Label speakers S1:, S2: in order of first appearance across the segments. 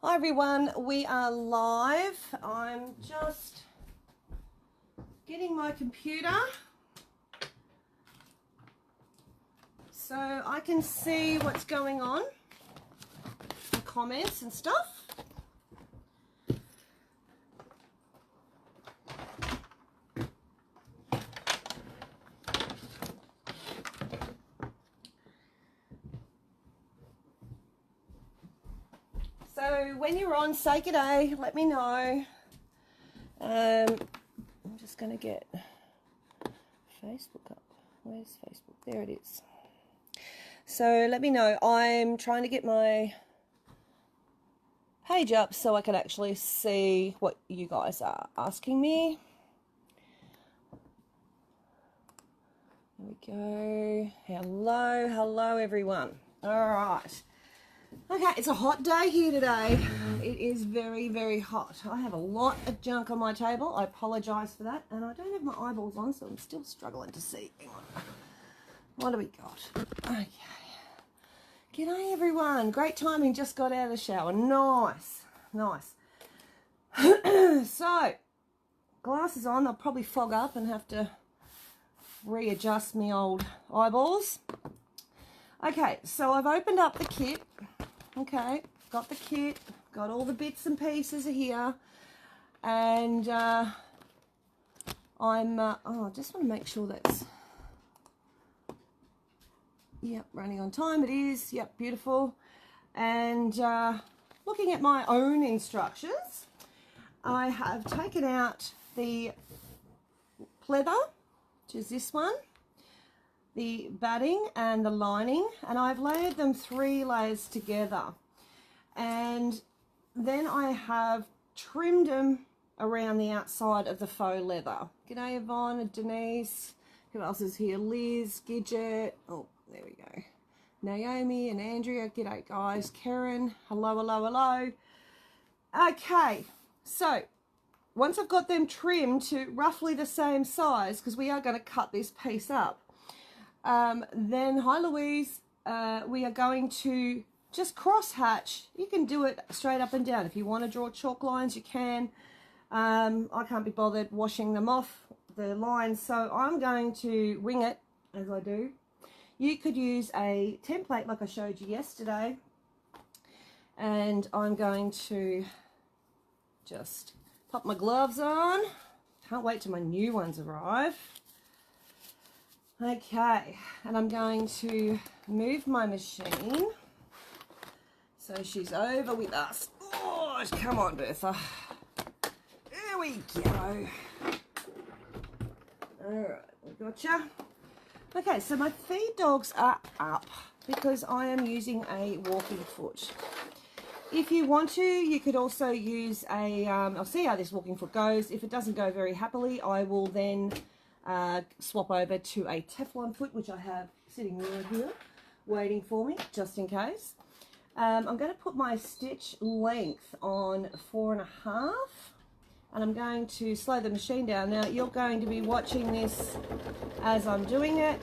S1: Hi everyone, we are live. I'm just getting my computer so I can see what's going on, the comments and stuff. So when you're on, say good day, let me know. I'm just going to get Facebook up. Where's Facebook? There it is. So let me know. I'm trying to get my page up so I can actually see what you guys are asking me. There we go. Hello everyone. All right. Okay, it's a hot day here today. It is very hot. I have a lot of junk on my table. I apologise for that. And I don't have my eyeballs on, so I'm still struggling to see. Hang on. What do we got? Okay. G'day everyone. Great timing. Just got out of the shower. Nice. So, glasses on. They'll probably fog up and have to readjust my old eyeballs. Okay, so I've opened up the kit. Okay, got the kit, got all the bits and pieces here, and I just want to make sure that's, yep, running on time. It is, yep, beautiful. And looking at my own instructions, I have taken out the pleather, which is this one, the batting and the lining, and I've layered them 3 layers together, and then I have trimmed them around the outside of the faux leather. G'day Yvonne and Denise, who else is here? Liz, Gidget, oh there we go, Naomi and Andrea, g'day guys, Karen, hello. Okay, so once I've got them trimmed to roughly the same size, because we are going to cut this piece up, then, hi Louise, we are going to just cross hatch. You can do it straight up and down. If you want to draw chalk lines, you can. I can't be bothered washing them off, the lines, so I'm going to wing it as I do. You could use a template like I showed you yesterday, and I'm going to just pop my gloves on. Can't wait till my new ones arrive. Okay, and I'm going to move my machine so she's over with us. Oh, come on, Bertha. There we go. All right, we gotcha. Okay, so my feed dogs are up because I am using a walking foot. If you want to, you could also use a, I'll see how this walking foot goes. If it doesn't go very happily, I will then swap over to a Teflon foot, which I have sitting right here waiting for me just in case. I'm going to put my stitch length on 4.5, and I'm going to slow the machine down. Now you're going to be watching this as I'm doing it.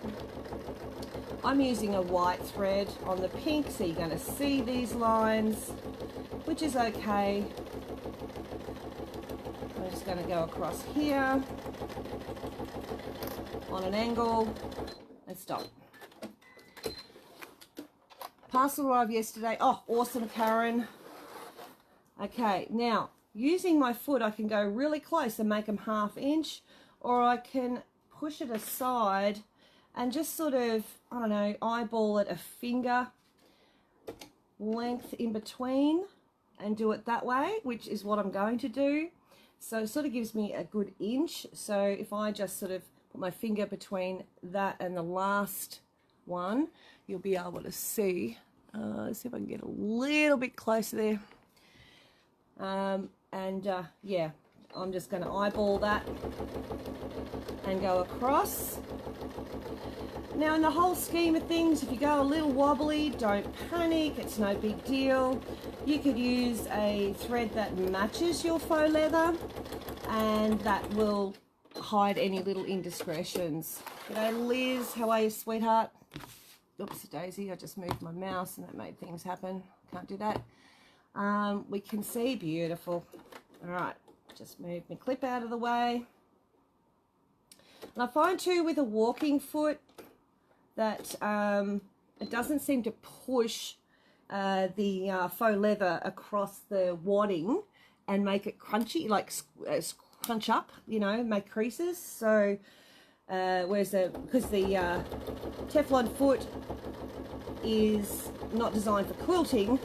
S1: I'm using a white thread on the pink, so you're going to see these lines, which is okay. I'm just going to go across here on an angle and stop. Parcel arrived yesterday. Oh, awesome, Karen. Okay, now using my foot, I can go really close and make them 1/2 inch, or I can push it aside and just sort of, I don't know, eyeball it a finger length in between and do it that way, which is what I'm going to do. So it sort of gives me a good inch. So if I just sort of put my finger between that and the last one, you'll be able to see. Let's see if I can get a little bit closer there. Yeah, I'm just going to eyeball that and go across. Now, in the whole scheme of things, if you go a little wobbly, don't panic. It's no big deal. You could use a thread that matches your faux leather, and that will hide any little indiscretions. G'day Liz, how are you, sweetheart? Oops, Daisy, I just moved my mouse and that made things happen. Can't do that. We can see beautiful. All right, just move my clip out of the way. And I find too with a walking foot that it doesn't seem to push the faux leather across the wadding and make it crunchy, like crunch up, you know, make creases. So whereas because the Teflon foot is not designed for quilting,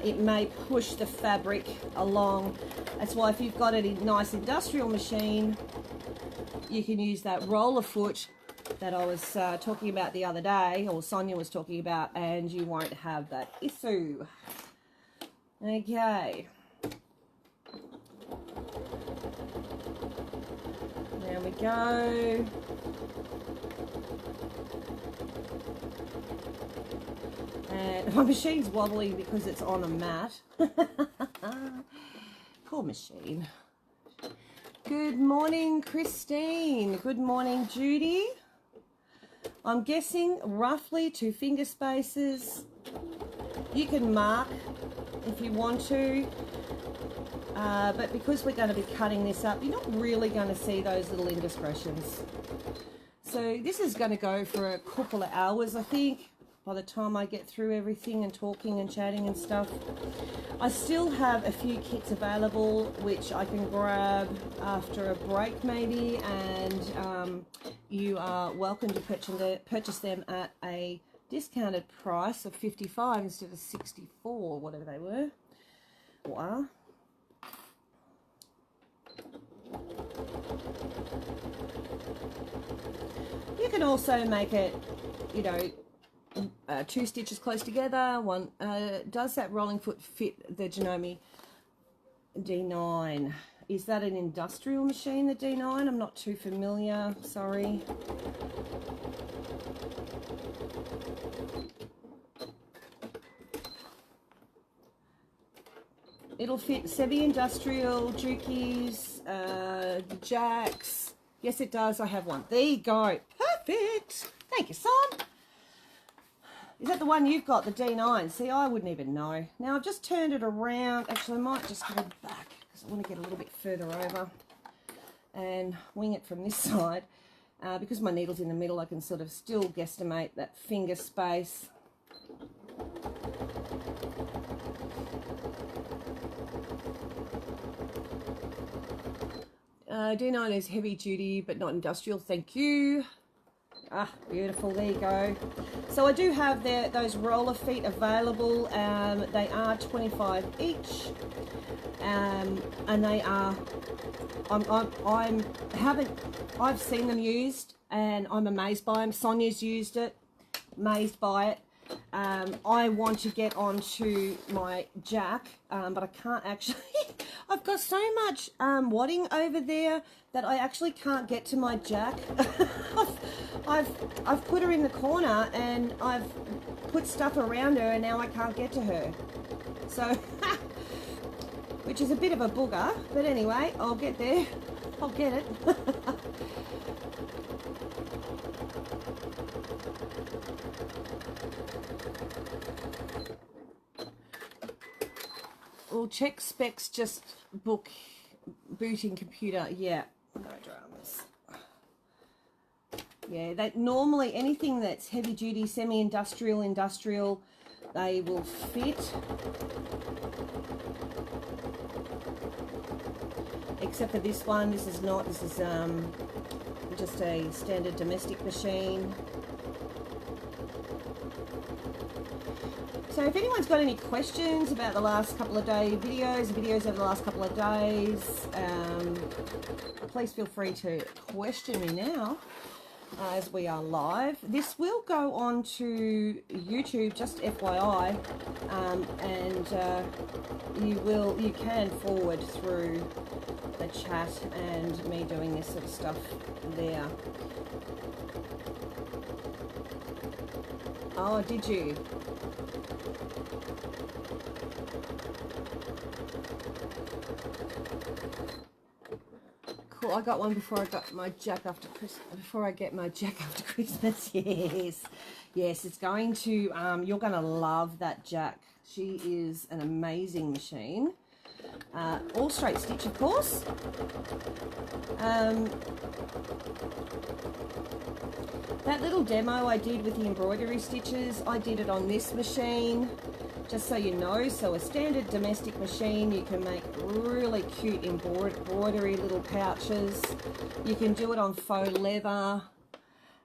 S1: it may push the fabric along. That's why if you've got a nice industrial machine, you can use that roller foot that I was talking about the other day, or Sonia was talking about, and you won't have that issue. Okay. There we go. And my machine's wobbling because it's on a mat. Poor machine. Good morning, Christine. Good morning, Judy. I'm guessing roughly 2 finger spaces. You can mark if you want to, but because we're going to be cutting this up, you're not really going to see those little indiscretions. So this is going to go for a couple of hours, I think, by the time I get through everything and talking and chatting and stuff. I still have a few kits available which I can grab after a break maybe, and you are welcome to purchase them at a discounted price of $55 instead of $64, whatever they were or are. You can also make it, you know, 2 stitches close together. One does that rolling foot fit the Janome D9? Is that an industrial machine, the D9? I'm not too familiar, sorry. It'll fit semi-industrial, Jukies, Jacks. Yes, it does. I have one. There you go. Perfect. Thank you, son. Is that the one you've got, the D9? See, I wouldn't even know. Now, I've just turned it around. Actually, I might just go back because I want to get a little bit further over and wing it from this side. Because my needle's in the middle, I can sort of still guesstimate that finger space. D9 is heavy duty, but not industrial. Thank you. Ah, beautiful. There you go. So I do have those roller feet available. They are $25 each, and they are. I've seen them used, and I'm amazed by them. Sonia's used it, amazed by it. I want to get onto my jack, but I can't actually. I've got so much wadding over there that I actually can't get to my jack. I've put her in the corner and I've put stuff around her, and now I can't get to her. So, which is a bit of a booger, but anyway, I'll get there. I'll get it. Well, check specs, just booting computer. Yeah, no dramas. Yeah, that normally anything that's heavy duty, semi-industrial, industrial, they will fit. Except for this one, this is not. This is just a standard domestic machine. So if anyone's got any questions about the last couple of videos over the last couple of days, please feel free to question me now as we are live. This will go on to YouTube, just FYI, and you can forward through the chat and me doing this sort of stuff there. Oh, did you? Cool. I got one before I got my jack after Christmas. Before I get my jack after Christmas, yes, yes. It's going to. You're going to love that jack, She is an amazing machine. All straight stitch, of course. That little demo I did with the embroidery stitches, I did it on this machine, just so you know. So a standard domestic machine, you can make really cute embroidery little pouches. You can do it on faux leather.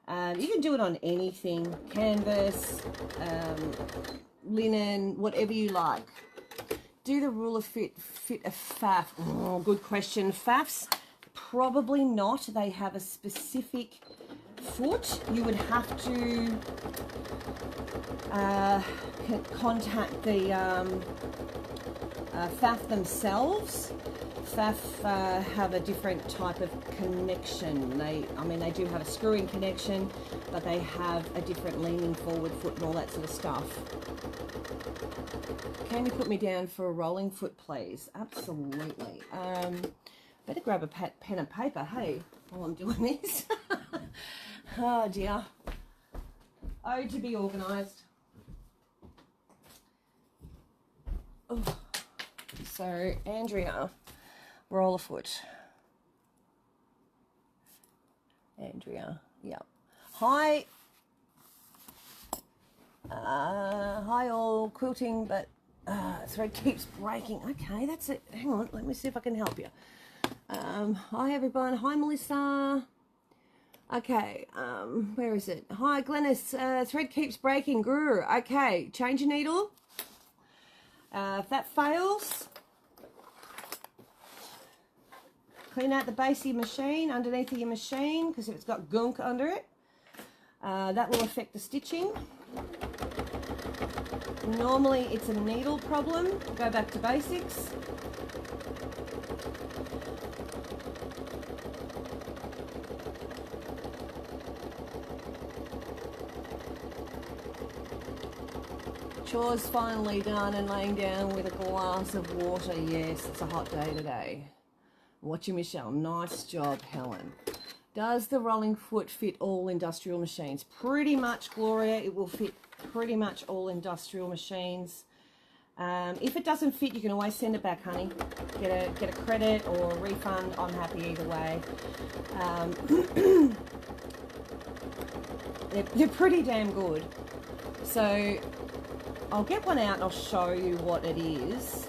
S1: You can do it on anything, canvas, linen, whatever you like. Do the rule of fit a faff? Oh, good question. Faffs, probably not. They have a specific foot. You would have to contact the faff themselves. Faff have a different type of connection. They do have a screw-in connection, but they have a different leaning forward foot and all that sort of stuff. Can you put me down for a rolling foot, please? Absolutely. Better grab a pen and paper, hey, while I'm doing this. Oh dear. Oh, to be organised. Oh. So, Andrea, roller foot. Andrea, yep. Hi. Hi all, quilting, but thread keeps breaking. Okay, that's it. Hang on, let me see if I can help you. Hi everyone. Hi Melissa. Okay, where is it? Hi Glennis. Thread keeps breaking. Grr. Okay, change your needle. If that fails, clean out the base of your machine, underneath of your machine, because if it's got gunk under it, that will affect the stitching. Normally it's a needle problem. Go back to basics. Chores finally done and laying down with a glass of water. Yes, it's a hot day today. Watching Michelle. Nice job, Helen. Does the rolling foot fit all industrial machines? Pretty much, Gloria. It will fit pretty much all industrial machines. If it doesn't fit, you can always send it back, honey. Get a credit or a refund. I'm happy either way. They're pretty damn good. So I'll get one out and I'll show you what it is.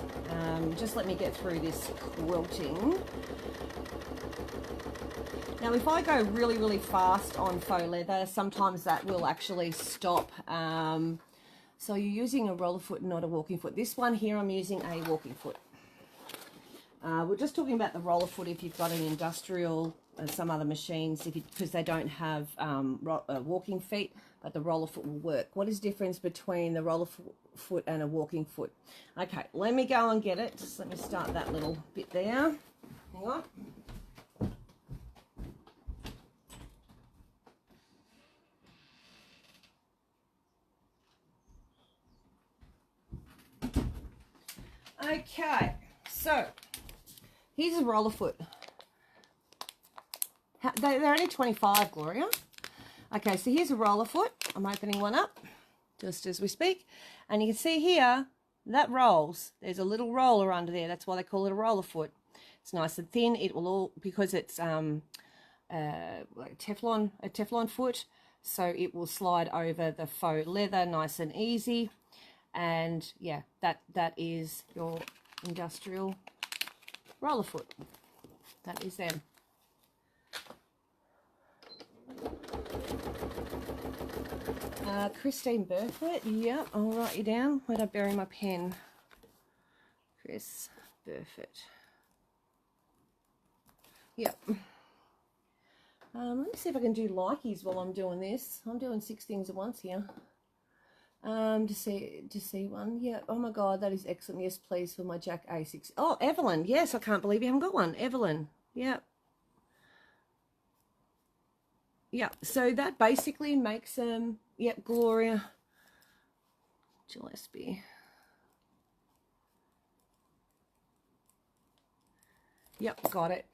S1: Just let me get through this quilting. Now, if I go really, really fast on faux leather, sometimes that will actually stop. So you're using a roller foot, not a walking foot. This one here, I'm using a walking foot. We're just talking about the roller foot if you've got an industrial and some other machines, because they don't have walking feet, but the roller foot will work. What is the difference between the roller foot and a walking foot? Okay, let me go and get it. Just let me start that little bit there. Hang on. Okay, so here's a roller foot. They're only 25, Gloria. Okay, so here's a roller foot. I'm opening one up just as we speak. And you can see here, that rolls. There's a little roller under there. That's why they call it a roller foot. It's nice and thin. It will all, because it's like a Teflon foot, so it will slide over the faux leather nice and easy. And yeah, that is your industrial roller foot. That is them. Christine Burford. Yep, I'll write you down. Where'd I bury my pen? Chris Burford. Yep. Let me see if I can do likes while I'm doing this. I'm doing 6 things at once here. To see one. Yeah. Oh my God, that is excellent. Yes, please, for my Jack A6. Oh, Evelyn. Yes, I can't believe you haven't got one. Evelyn. Yeah. Yeah. So that basically makes them. Yep, Gloria Gillespie. Yep, got it.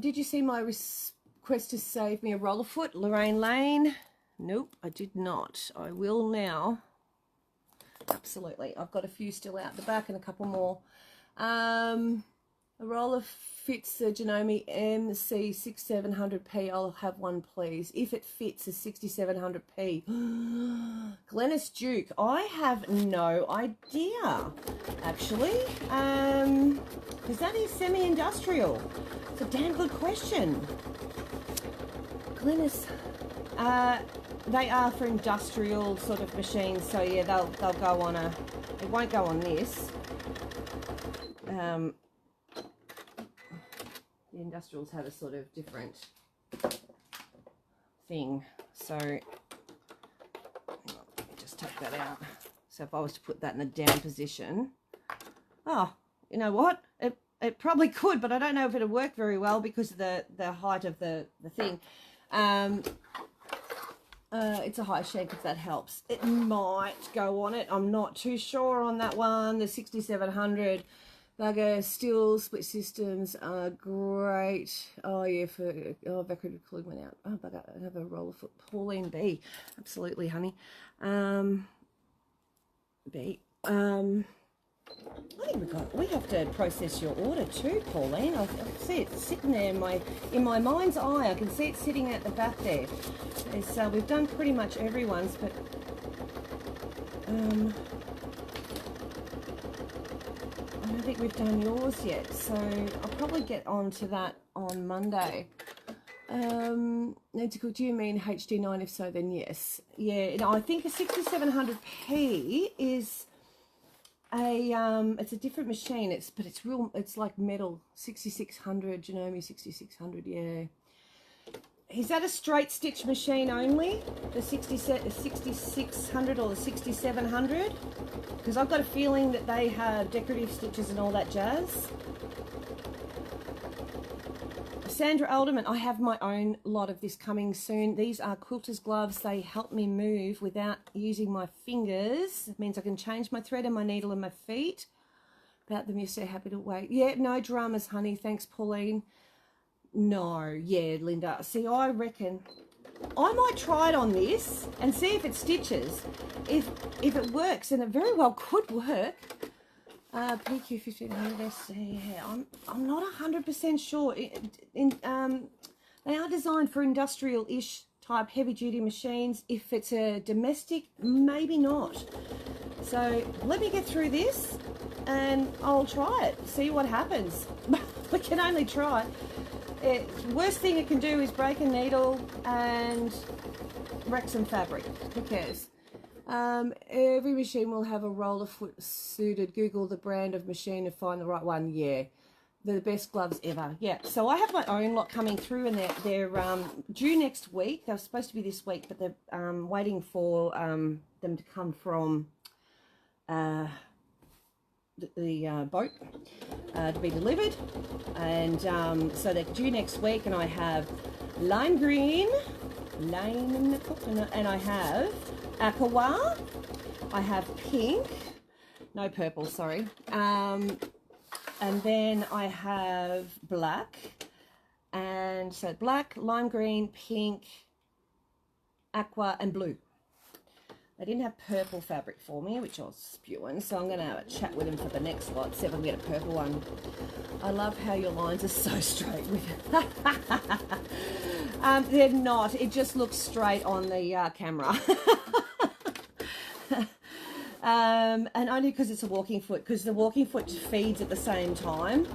S1: Did you see my request to save me a roller foot, Lorraine Lane? Nope, I did not. I will now. absolutely. I've got a few still out the back and a couple more. A roller fits the Janome MC 6700P. I'll have one, please. If it fits a 6700P. Glennis Duke. I have no idea, actually. Because that is semi-industrial. It's a damn good question. Glennis. They are for industrial sort of machines. So, yeah, they'll go on a... It won't go on this. The industrials have a sort of different thing. So, hang on, let me just take that out. So if I was to put that in a down position, oh, you know what? It probably could, but I don't know if it'll work very well because of the height of the thing. It's a high shank if that helps. It might go on it. I'm not too sure on that one. The 6700. Bugger, still split systems are great. Oh, yeah, evacuated cooling went out. Oh, bugger, another roller foot. Pauline B. Absolutely, honey. B. I think we have to process your order too, Pauline. I see it sitting there in my mind's eye. I can see it sitting at the back there. It's, we've done pretty much everyone's, but... I don't think we've done yours yet, so I'll probably get on to that on Monday. Nancy Cook, do you mean HD9? If so, then yes. Yeah, no, I think a 6700P is it's a different machine. It's like metal. 6600, Janome 6600, yeah. Is that a straight stitch machine only? The 6600 or the 6700? Because I've got a feeling that they have decorative stitches and all that jazz. Sandra Alderman, I have my own lot of this coming soon. These are quilter's gloves. They help me move without using my fingers. It means I can change my thread and my needle and my feet. About them, you're so happy to wait. Yeah, no dramas, honey. Thanks, Pauline. No, yeah, Linda. See, I reckon I might try it on this and see if it stitches. If it works, and it very well could work. PQ 1500 SC. Yeah, I'm not 100% sure. They are designed for industrial-ish type heavy-duty machines. If it's a domestic, maybe not. So let me get through this, and I'll try it. See what happens. We can only try. Worst thing it can do is break a needle and wreck some fabric. Who cares? Every machine will have a roller foot suited. Google the brand of machine and find the right one. Yeah, they're the best gloves ever. Yeah, so I have my own lot coming through, and they're due next week. They're supposed to be this week, but they're waiting for them to come from the boat to be delivered, and so they're due next week. And I have lime green, and I have aqua, I have pink, no purple, sorry, and then I have black, and so black, lime green, pink, aqua, and blue. They didn't have purple fabric for me, which I was spewing, so I'm going to have a chat with them for the next lot, see if I can get a purple one. I love how your lines are so straight with it. They're not. It just looks straight on the camera. And only because it's a walking foot, because the walking foot feeds at the same time.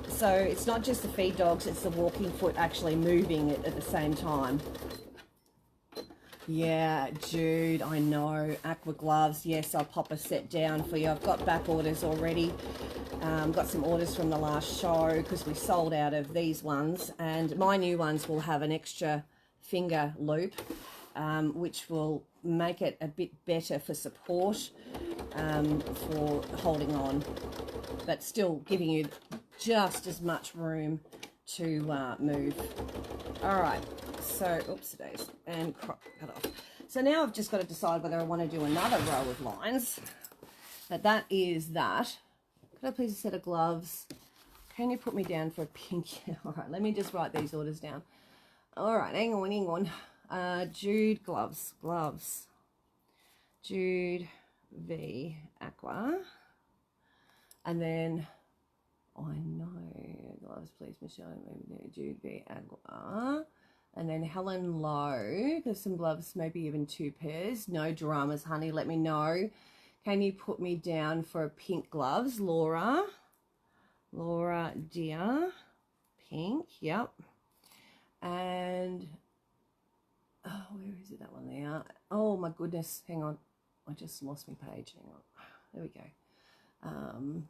S1: So it's not just the feed dogs, it's the walking foot actually moving at the same time. Yeah, Jude, I know. Aqua gloves, yes, I'll pop a set down for you. I've got back orders already. Got some orders from the last show because we sold out of these ones. And my new ones will have an extra finger loop, which will make it a bit better for support, for holding on. But still giving you just as much room to move. All right. So, oops, days, and cut off. So now I've just got to decide whether I want to do another row of lines. But that is that. Could I please a set of gloves? Can you put me down for a pink? All right, let me just write these orders down. All right, hang on. Jude gloves. Jude V Aqua. And then, I know, gloves please Michelle, maybe Jude V Aqua. And then Helen Lowe, there's some gloves, maybe even 2 pairs. No dramas, honey, let me know. Can you put me down for pink gloves? Laura dear, pink, yep. And, oh, where is it, that one there? Oh my goodness, hang on. I just lost my page, hang on. There we go. Come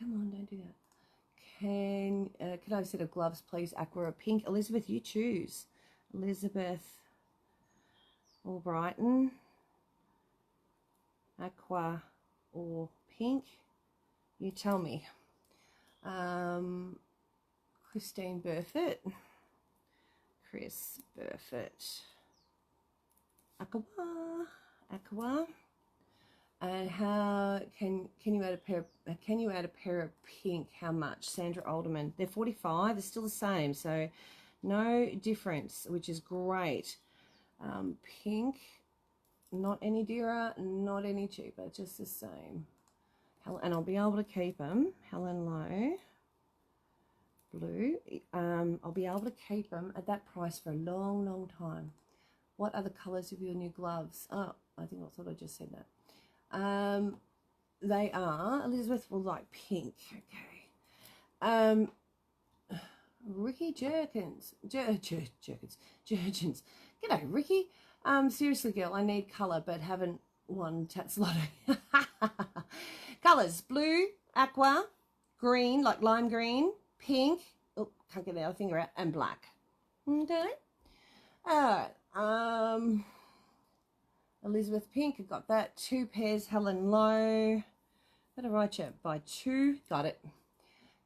S1: on, don't do that. Could I have a set of gloves, please? Aqua or pink? Elizabeth, you choose. Elizabeth Albrighton. Aqua or pink? You tell me. Christine Burford. Chris Burford. Aqua. And how can you add a pair of pink? How much? Sandra Alderman. They're 45. They're still the same, so no difference, which is great. Pink, not any dearer, not any cheaper, just the same. And I'll be able to keep them. Helen Lowe, blue. I'll be able to keep them at that price for a long, long time. What are the colours of your new gloves? Oh, I thought I just said that. They are, Elizabeth will like pink, okay. Ricky Jerkins. G'day, Ricky. Seriously, girl, I need colour, but haven't won Tats Lotto. Colours, blue, aqua, green, like lime green, pink, oh, can't get the other finger out, and black. Okay. All right, Elizabeth Pink, I got that. 2 pairs, Helen Lowe. Better write you by 2. Got it.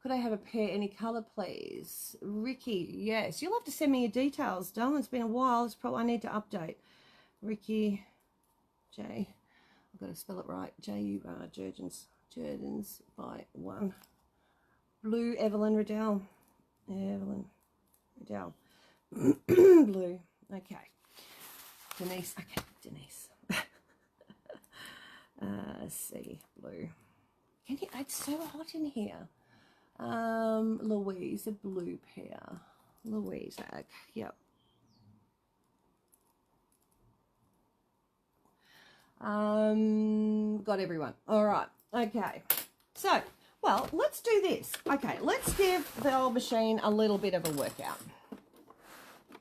S1: Could I have a pair, any colour, please? Ricky, yes. You'll have to send me your details, darling. It's been a while. It's probably I need to update. Ricky, J. I've got to spell it right. J-U-R, Jerdans by 1. Blue, Evelyn Riddell. Blue. Okay. Denise. Okay, Denise. See, blue. Can you? It's so hot in here. Louise, a blue pair. Louise, yep. Got everyone. All right. Okay. So, well, let's do this. Okay, let's give the old machine a little bit of a workout.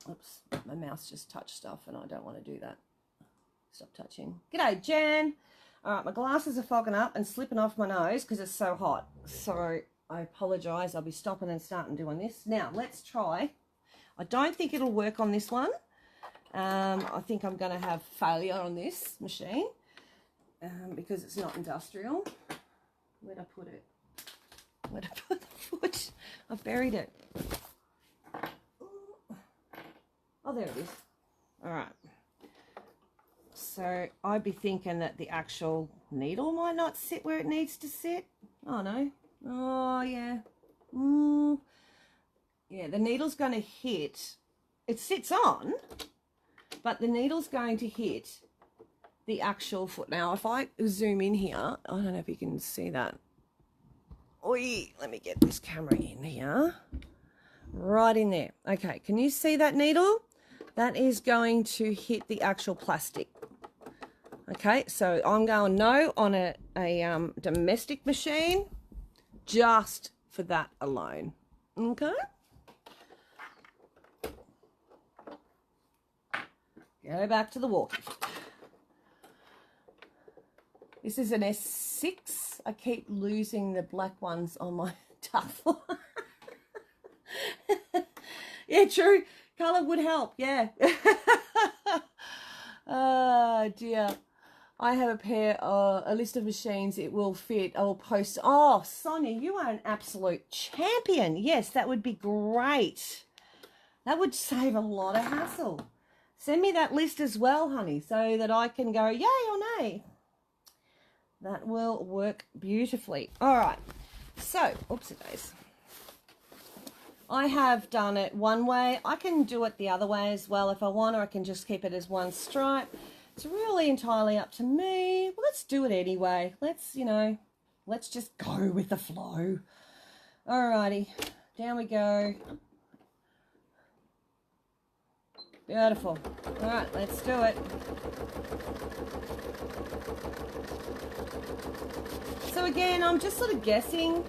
S1: Oops, my mouse just touched stuff and I don't want to do that. Stop touching. G'day, Jan. All right, my glasses are fogging up and slipping off my nose because it's so hot. So I apologise. I'll be stopping and starting doing this. Now, let's try. I don't think it'll work on this one. I think I'm going to have failure on this machine because it's not industrial. Where'd I put it? Where'd I put the foot? I've buried it. Oh, there it is. All right. So I'd be thinking that the actual needle might not sit where it needs to sit. Oh, no. Oh, yeah. Yeah, the needle's going to hit. It sits on, but the needle's going to hit the actual foot. Now, if I zoom in here, I don't know if you can see that. Oi, let me get this camera in here. Right in there. Okay, can you see that needle? That is going to hit the actual plastic. Okay, so I'm going no on a domestic machine just for that alone. Okay. Go back to the walking. This is an S6. I keep losing the black ones on my duffel. Yeah, true. Colour would help, yeah. Oh, dear. I have a list of machines it will fit. I will post. Oh, Sonia, you are an absolute champion. Yes, that would be great. That would save a lot of hassle. Send me that list as well, honey, so that I can go yay or nay. That will work beautifully. All right. So, oopsie days. I have done it one way. I can do it the other way as well if I want, or I can just keep it as one stripe. It's really entirely up to me. Well, let's do it anyway. Let's, you know, let's just go with the flow. Alrighty, down we go. Beautiful. All right, let's do it. So again, I'm just sort of guessing.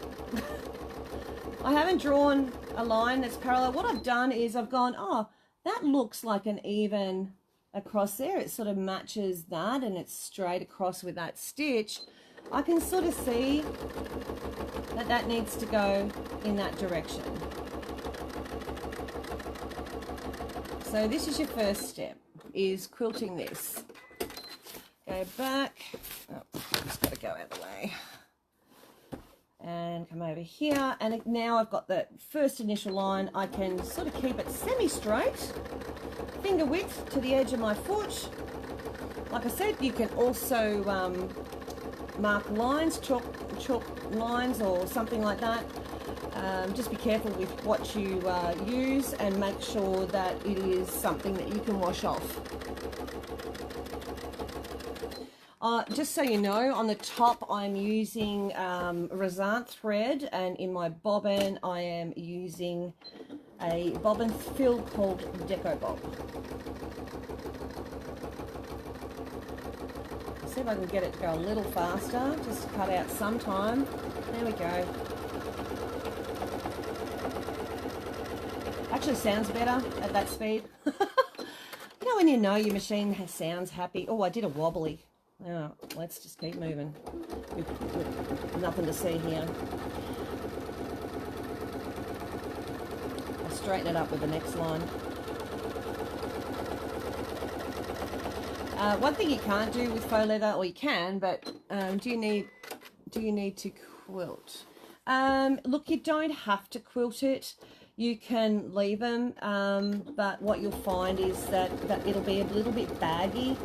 S1: I haven't drawn a line that's parallel. What I've done is I've gone, oh, that looks like an even across there. It sort of matches that and it's straight across with that stitch. I can sort of see that that needs to go in that direction. So this is your first step, is quilting this. Go back. Oh, just got to go out of the way. And come over here. And now I've got the first initial line. I can sort of keep it semi-straight, finger width to the edge of my foot. Like I said, you can also mark lines, chalk lines or something like that. Just be careful with what you use and make sure that it is something that you can wash off. Just so you know, on the top I'm using Razant thread, and in my bobbin I am using a bobbin fill called Deco Bob. See if I can get it to go a little faster, just cut out some time. There we go. Actually sounds better at that speed. You know when you know your machine sounds happy. Oh, I did a wobbly. Oh, let's just keep moving. With nothing to see here. I'll straighten it up with the next line. One thing you can't do with faux leather, or you can, but do you need to quilt? Look, you don't have to quilt it. You can leave them, but what you'll find is that it'll be a little bit baggy.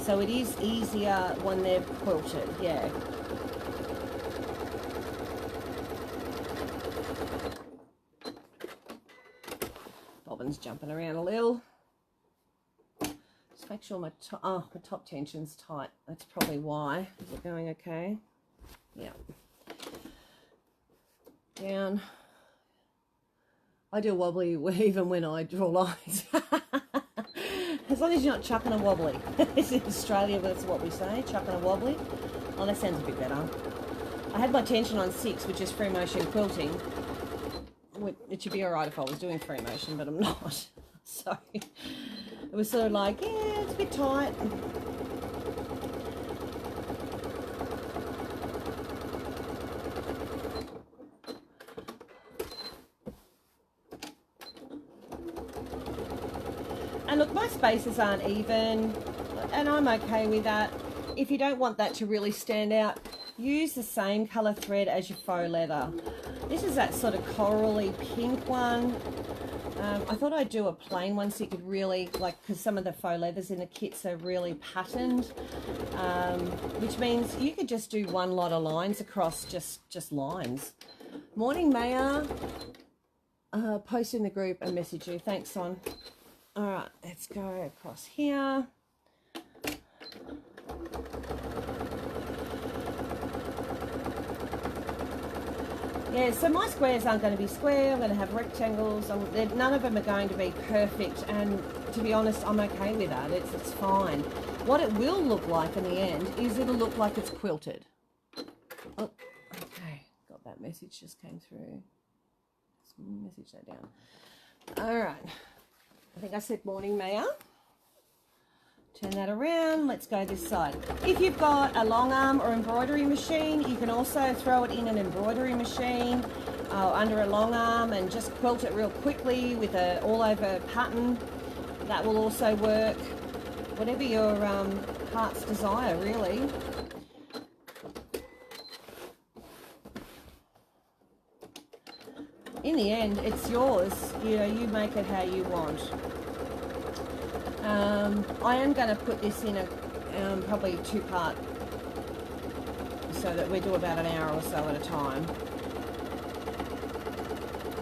S1: So it is easier when they're quilted, yeah. Bobbin's jumping around a little. Just make sure my top tension's tight. That's probably why. Is it going okay? Yeah. Down. I do a wobbly even when I draw lines. As long as you're not chucking a wobbly. In Australia, that's what we say, chucking a wobbly. Oh, that sounds a bit better. I had my tension on 6, which is free motion quilting. It should be alright if I was doing free motion, but I'm not. So, it was sort of like, yeah, it's a bit tight. And look, my spaces aren't even, and I'm okay with that. If you don't want that to really stand out, use the same colour thread as your faux leather. This is that sort of corally pink one. I thought I'd do a plain one so you could really, like, because some of the faux leathers in the kits are really patterned, which means you could just do one lot of lines across, just lines. Morning, Maya. Post in the group and message you. Thanks, Son. All right, let's go across here. Yeah, so my squares aren't going to be square. I'm going to have rectangles. None of them are going to be perfect, and to be honest, I'm okay with that. It's fine. What it will look like in the end is it'll look like it's quilted. Oh, okay, got that message just came through. Let's message that down. All right. I think I said morning, Maya. Turn that around. Let's go this side. If you've got a long arm or embroidery machine, you can also throw it in an embroidery machine under a long arm and just quilt it real quickly with a all-over pattern. That will also work. Whatever your heart's desire, really. In the end, it's yours. You know, you make it how you want. I am going to put this in a probably 2-part, so that we do about an hour or so at a time.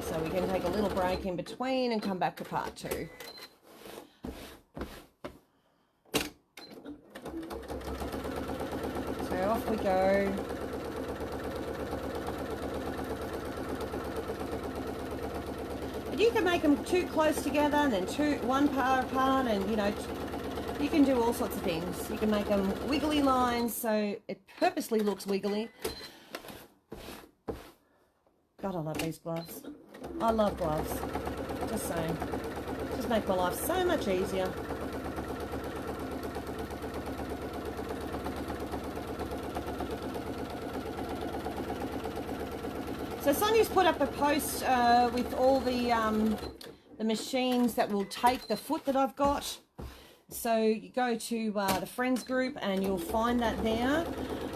S1: So we can take a little break in between and come back to part 2. off we go. And you can make them too close together and then one part apart, and you know, you can do all sorts of things. You can make them wiggly lines so it purposely looks wiggly. God, I love these gloves. I love gloves. Just saying. Just make my life so much easier. So Sonia's put up a post with all the machines that will take the foot that I've got. So you go to the friends group and you'll find that there.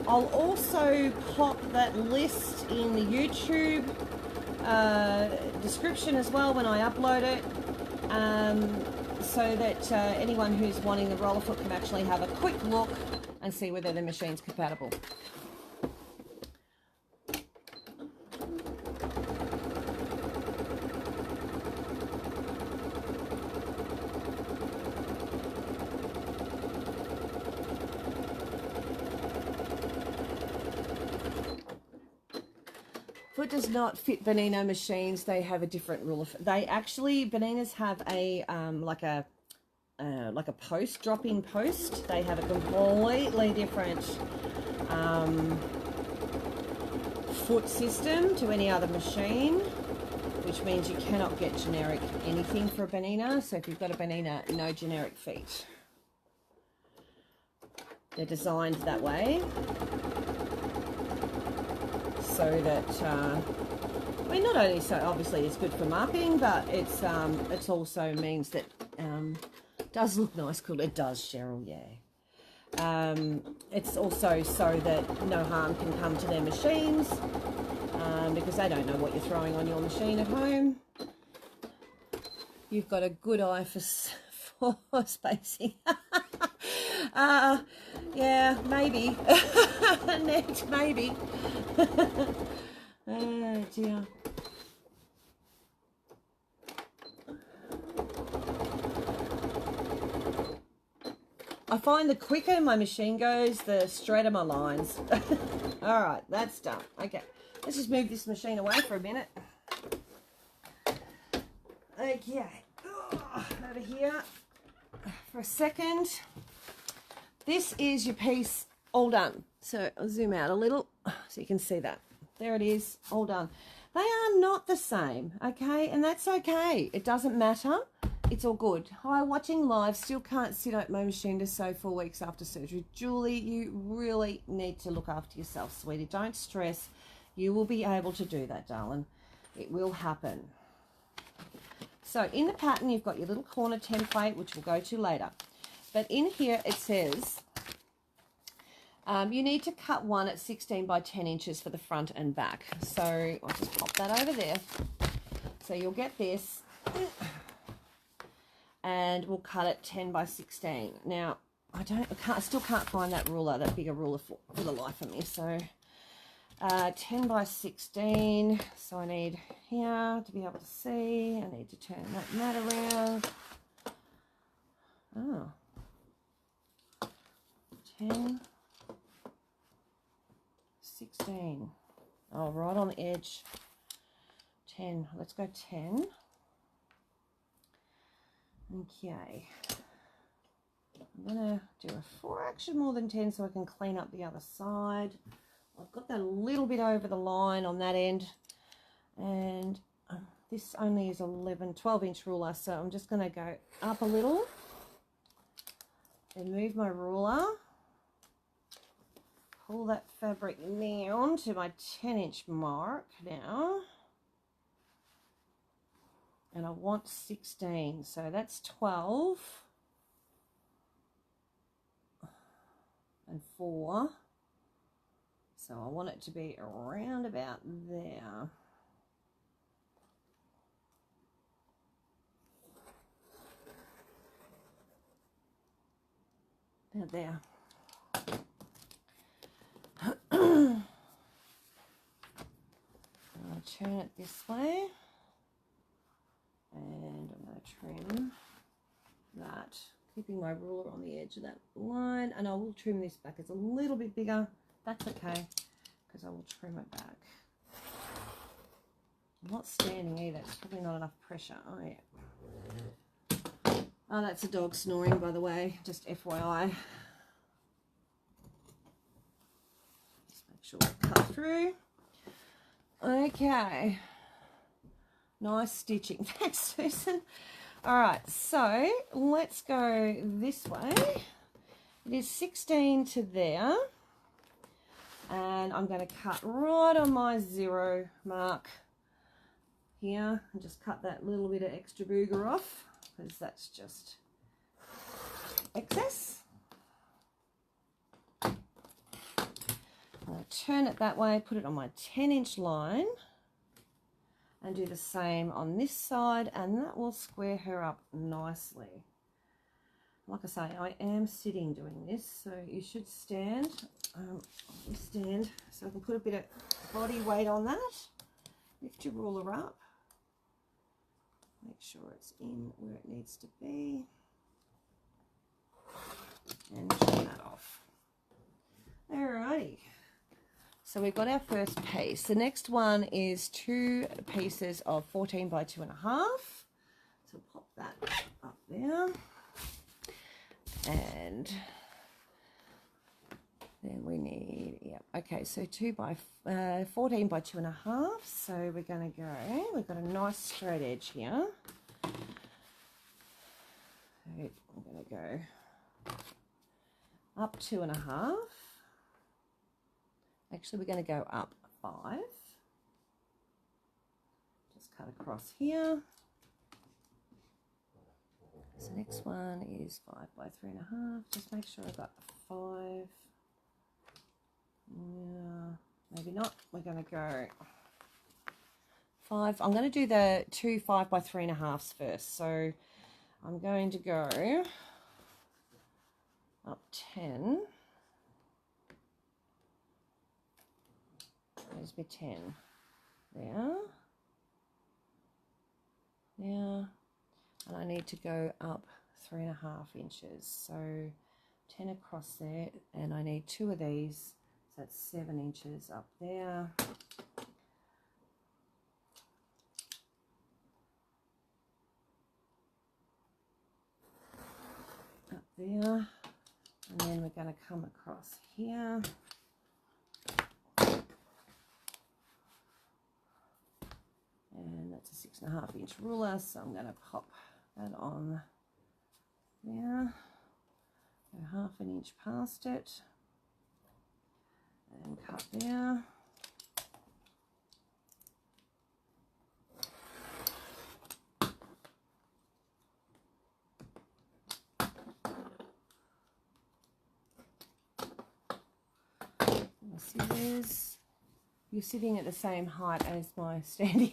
S1: I'll also pop that list in the YouTube description as well when I upload it, so that anyone who's wanting the roller foot can actually have a quick look and see whether the machine's compatible. Foot does not fit Benino machines. They have a different rule of. They actually, Beninas have a like a post, drop-in post. They have a completely different foot system to any other machine, which means you cannot get generic anything for a Benina. So if you've got a Benina, no generic feet. They're designed that way. So that, I mean, not only so obviously it's good for marking, but it's also means that does look nice, cool. It does, Cheryl, yeah. It's also so that no harm can come to their machines, because they don't know what you're throwing on your machine at home. You've got a good eye for spacing. Yeah, maybe. Next, maybe. Oh dear. I find the quicker my machine goes, the straighter my lines. All right, that's done. Okay, let's just move this machine away for a minute. Okay, over here for a second. This is your piece all done. So I'll zoom out a little so you can see that. There it is, all done. They are not the same, okay? And that's okay. It doesn't matter. It's all good. Hi, watching live. Still can't sit at my machine to sew 4 weeks after surgery. Julie, you really need to look after yourself, sweetie. Don't stress. You will be able to do that, darling. It will happen. So in the pattern, you've got your little corner template, which we'll go to later. But in here, it says you need to cut one at 16 by 10 inches for the front and back. So I'll just pop that over there. So you'll get this, and we'll cut it 10 by 16. Now, I still can't find that ruler, that bigger ruler for the life of me. So 10 by 16. So I need here to be able to see. I need to turn that mat around. Oh. 10, 16. Oh, right on the edge. 10. Let's go 10. Okay. I'm going to do a 4, actually more than 10, so I can clean up the other side. I've got that a little bit over the line on that end. And this only is 12-inch ruler, so I'm just going to go up a little and move my ruler. Pull that fabric down to my 10-inch mark now. And I want 16, so that's 12 and 4. So I want it to be around about there. About there. I'll turn it this way, and I'm going to trim that, keeping my ruler on the edge of that line, and I will trim this back. It's a little bit bigger that's okay, because I will trim it back. I'm not standing either. It's probably not enough pressure. Oh, yeah. Oh, that's a dog snoring, by the way. Just FYI. Just make sure we cut through. Okay. Nice stitching. Thanks, Susan. All right, so let's go this way. It is 16 to there. And I'm going to cut right on my 0 mark here and just cut that little bit of extra booger off because that's just excess. I'm going to turn it that way, put it on my 10-inch line and do the same on this side, and that will square her up nicely. Like I say, I am sitting doing this, so you should stand. Stand so I can put a bit of body weight on that. Lift your ruler up. Make sure it's in where it needs to be. And trim that off. Alrighty. So we've got our first piece. The next one is 2 pieces of 14 by 2.5. So pop that up there. And then we need, okay, so 14 by 2.5. So we're going to go, we've got a nice straight edge here. So I'm going to go up 2.5. Actually, we're going to go up 5. Just cut across here. So next one is 5 by 3.5. Just make sure I've got 5. Yeah, maybe not. We're going to go 5. I'm going to do the 2 5 by 3.5s first. So I'm going to go up 10. There's my 10. There. There. And I need to go up 3.5 inches. So 10 across there, and I need 2 of these. So that's 7 inches up there. Up there. And then we're going to come across here. And that's a 6.5 inch ruler, so I'm going to pop that on there. Go 1/2 inch past it. And cut there. Scissors. You're sitting at the same height as my standing.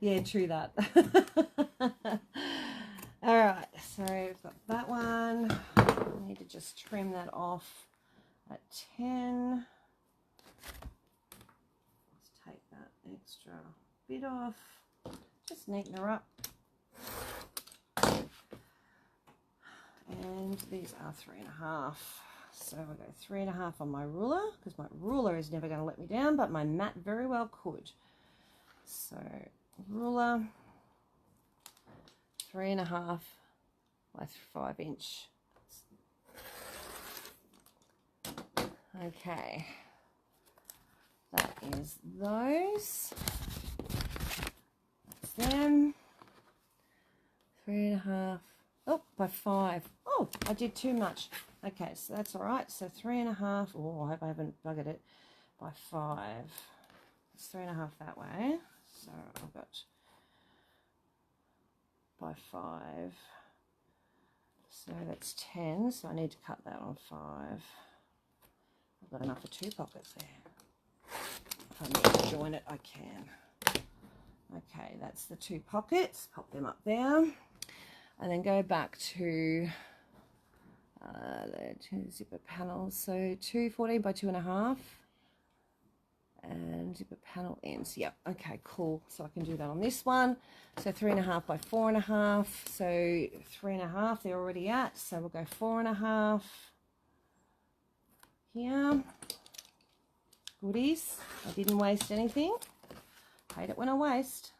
S1: Yeah, true that. All right, so we've got that one. I need to just trim that off at 10. Let's take that extra bit off. Just neaten her up. And these are 3.5. So I go 3.5 on my ruler, because my ruler is never going to let me down, but my mat very well could. So ruler, 3.5 by 5 inch. Okay, that is those. That's them. 3.5. Oh, by 5. Oh, I did too much. Okay, so that's all right. So 3.5. Oh, I hope I haven't buggered it. By 5. It's 3.5 that way. So I've got by 5. So that's 10. So I need to cut that on 5. I've got enough for 2 pockets there. If I need to join it, I can. Okay, that's the 2 pockets. Pop them up there. And then go back to the 2 zipper panels. So 2 14 by 2.5 and zipper panel ends. Yep, okay, cool. So I can do that on this one. So 3.5 by 4.5. So 3.5 they're already at. So we'll go 4.5 here. Goodies. I didn't waste anything. Hate it when I waste.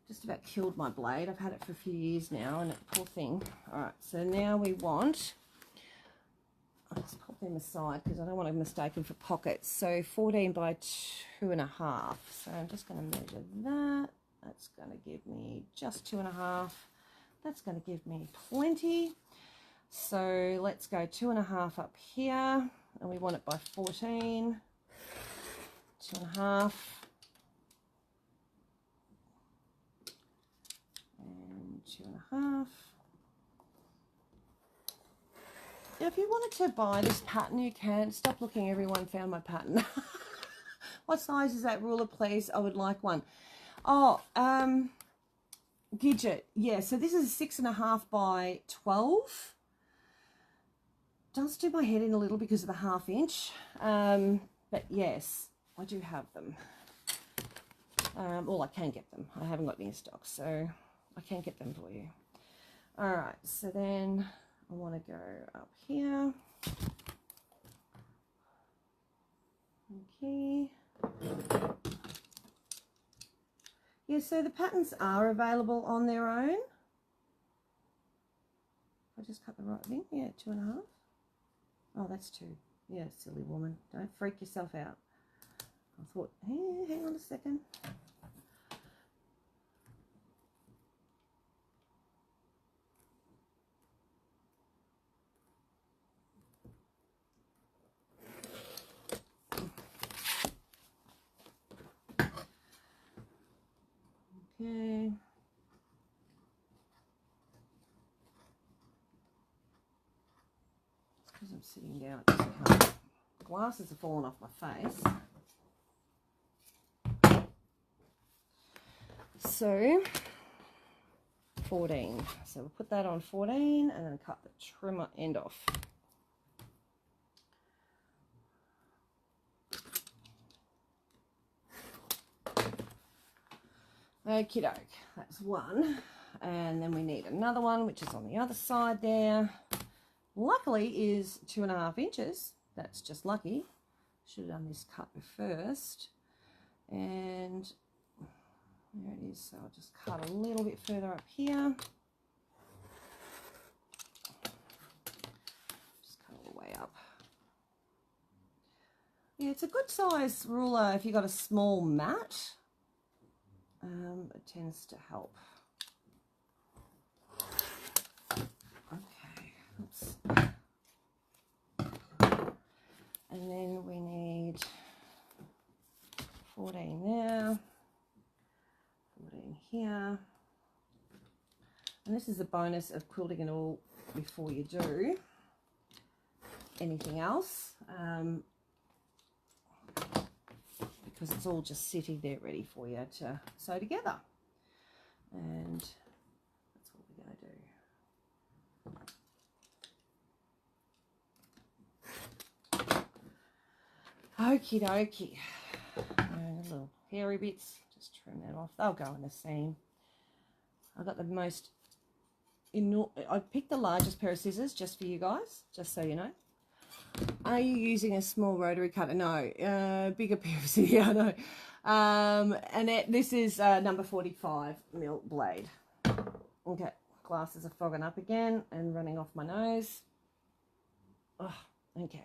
S1: Just about killed my blade. I've had it for a few years now, and poor thing. All right, so now we want, I'll just pop them aside because I don't want to mistake them for pockets. So 14 by 2.5. So I'm just going to measure that. That's going to give me just 2.5. That's going to give me plenty. So let's go 2.5 up here, and we want it by 14. 2.5. And 2.5. Now, if you wanted to buy this pattern, you can. Stop looking, everyone found my pattern. What size is that ruler, please? I would like one. Oh, Gidget. Yeah, so this is 6.5 by 12. Does do my head in a little because of the 1/2 inch. But yes, I do have them. Well, I can get them. I haven't got any in stock, so I can get them for you. All right, so then I want to go up here. Okay. Yeah, so the patterns are available on their own. I just cut the right thing. Yeah, 2.5. Oh, that's 2. Yeah, silly woman. Don't freak yourself out. I thought, hey, hang on a second. Okay. Because I'm sitting down, it doesn't help. Glasses have fallen off my face. So 14. So we'll put that on 14 and then cut the trimmer end off. Okie doke, that's one. And then we need another one, which is on the other side there. Luckily is 2.5 inches. That's just lucky. Should have done this cut first. And there it is. So I'll just cut a little bit further up here. Just cut all the way up. Yeah, it's a good size ruler if you've got a small mat. It tends to help. Okay, oops. And then we need 14 there, 14 here. And this is the bonus of quilting it all before you do anything else. Because it's all just sitting there ready for you to sew together. And that's what we're going to do. Okie dokie. And little hairy bits, just trim that off. They'll go in the seam. I've got the most, I picked the largest pair of scissors just for you guys, just so you know. Are you using a small rotary cutter? No, bigger pair of scissors, yeah, I know. And this is number 45 mil blade. Okay, glasses are fogging up again and running off my nose. Oh, okay.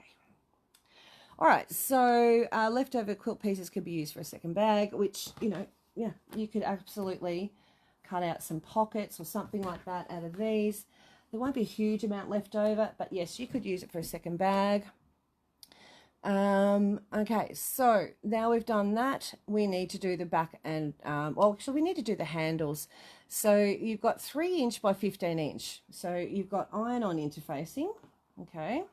S1: All right, so leftover quilt pieces could be used for a second bag, which, you know, yeah, you could absolutely cut out some pockets or something like that out of these. There won't be a huge amount left over, but yes, you could use it for a second bag. Okay, so now we've done that, we need to do the back and, well, actually we need to do the handles. So you've got 3 inch by 15 inch. So you've got iron-on interfacing, okay.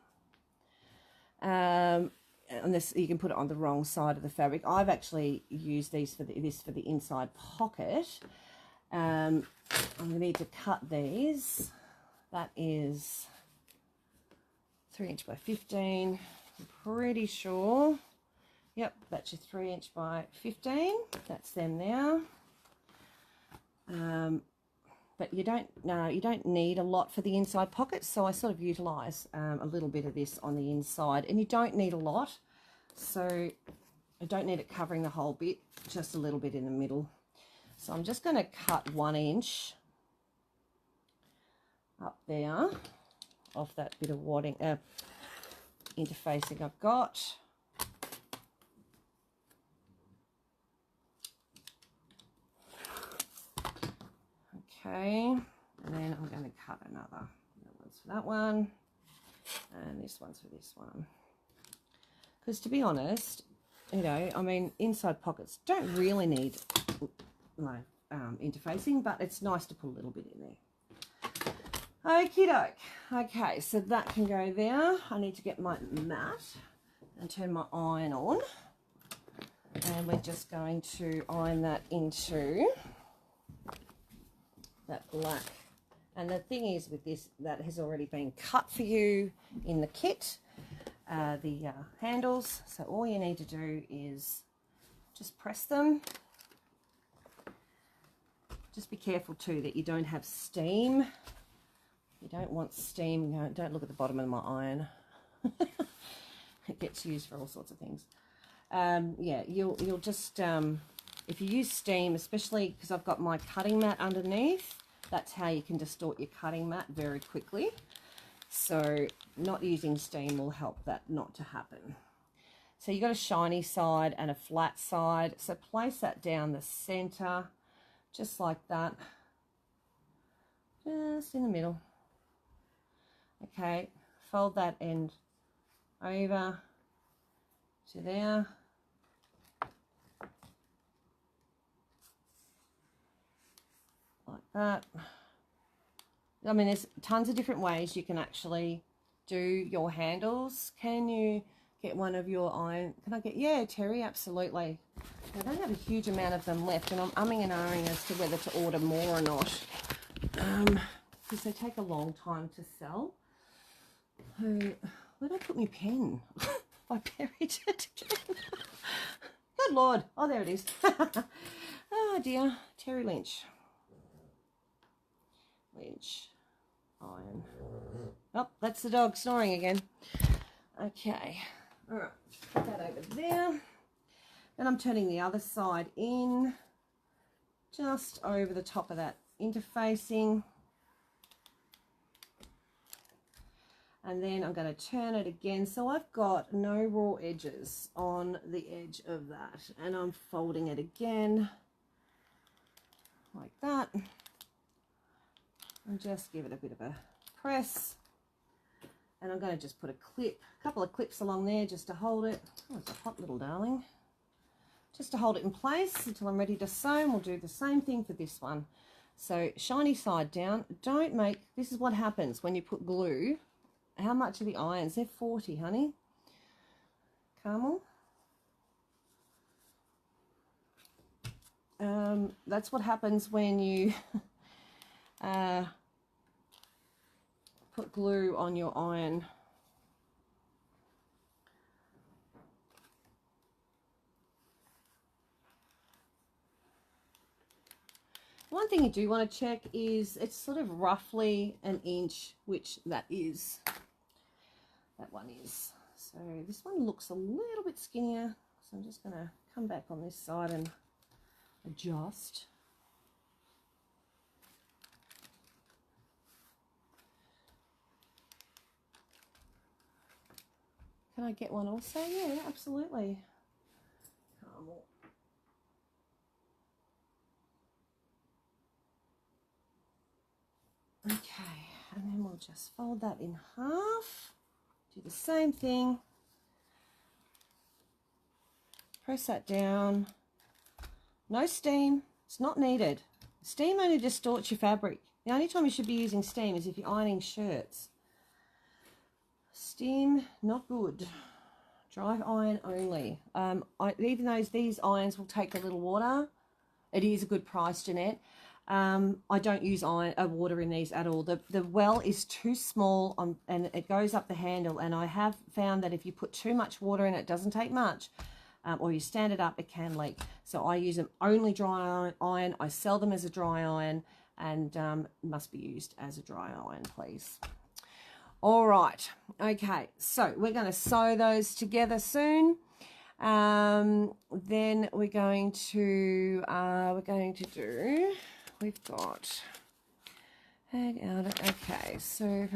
S1: And this, you can put it on the wrong side of the fabric. I've actually used these for the inside pocket. I'm going to need to cut these. That is 3 inch by 15. I'm pretty sure. Yep, that's your 3 inch by 15. That's them now. but you don't need a lot for the inside pockets, so I sort of utilize a little bit of this on the inside, and you don't need a lot, so I don't need it covering the whole bit, just a little bit in the middle. So I'm just going to cut 1 inch up there off that bit of wadding interfacing I've got. Okay, and then I'm going to cut another. That one's for that one, and this one's for this one. Because to be honest, you know, I mean, inside pockets don't really need interfacing, but it's nice to put a little bit in there. Okie doke. Okay, so that can go there. I need to get my mat and turn my iron on, and we're just going to iron that into that black. And the thing is with this, that has already been cut for you in the kit, the handles. So all you need to do is just press them. Just be careful too that you don't have steam. You don't want steam. No, don't look at the bottom of my iron. It gets used for all sorts of things. Yeah, you'll just if you use steam, especially because I've got my cutting mat underneath, that's how you can distort your cutting mat very quickly. So not using steam will help that not to happen. So you've got a shiny side and a flat side. So place that down the center, just like that, just in the middle. Okay, fold that end over to there. Like that. I mean, there's tons of different ways you can actually do your handles. Can you get one of your iron? Can I get, yeah, Terry, absolutely. I don't have a huge amount of them left, and I'm umming and ahhing as to whether to order more or not, because they take a long time to sell. Where did I put my pen? I buried it again. Good Lord. Oh, there it is. Oh, dear. Terry Lynch. Iron. Oh, that's the dog snoring again. Okay. All right. Put that over there. Then I'm turning the other side in, just over the top of that interfacing. And then I'm going to turn it again. So I've got no raw edges on the edge of that. And I'm folding it again, like that. And just give it a bit of a press. And I'm going to just put a couple of clips along there just to hold it. Oh, it's a hot little darling. Just to hold it in place until I'm ready to sew. And we'll do the same thing for this one. So shiny side down. Don't make, this is what happens when you put glue. How much are the irons? They're 40, honey. Carmel. That's what happens when you put glue on your iron. One thing you do want to check is it's sort of roughly an inch, which that is. That one is. So this one looks a little bit skinnier. So I'm just going to come back on this side and adjust. Can I get one also? Yeah, absolutely. Okay, and then we'll just fold that in half. Do the same thing. Press that down. No steam. It's not needed. Steam only distorts your fabric. The only time you should be using steam is if you're ironing shirts. Steam, not good. Dry iron only. Even though these irons will take a little water, it is a good price, Jeanette. I don't use water in these at all. The well is too small and it goes up the handle, and I have found that if you put too much water in it, doesn't take much, or you stand it up, it can leak. So I use them only dry iron. I sell them as a dry iron. and must be used as a dry iron, please. All right, okay, so we're going to sew those together soon. Then we're going to do, we've got, okay, so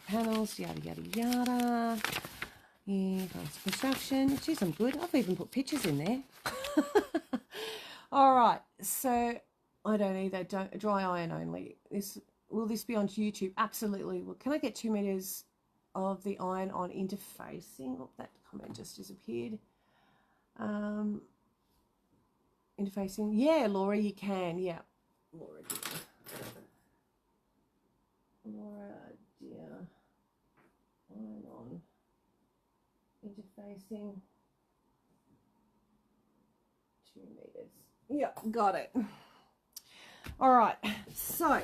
S1: panels, yada yada yada. Yeah, construction. Geez, I'm good. I've even put pictures in there. All right, so I don't need that dry iron only. Will this be on YouTube? Absolutely. Well, can I get 2 meters of the iron on interfacing? Oh, that comment just disappeared. Interfacing. Yeah, Laura, you can. Yeah, Laura, dear. Iron on interfacing. 2 meters. Yep, got it. All right, so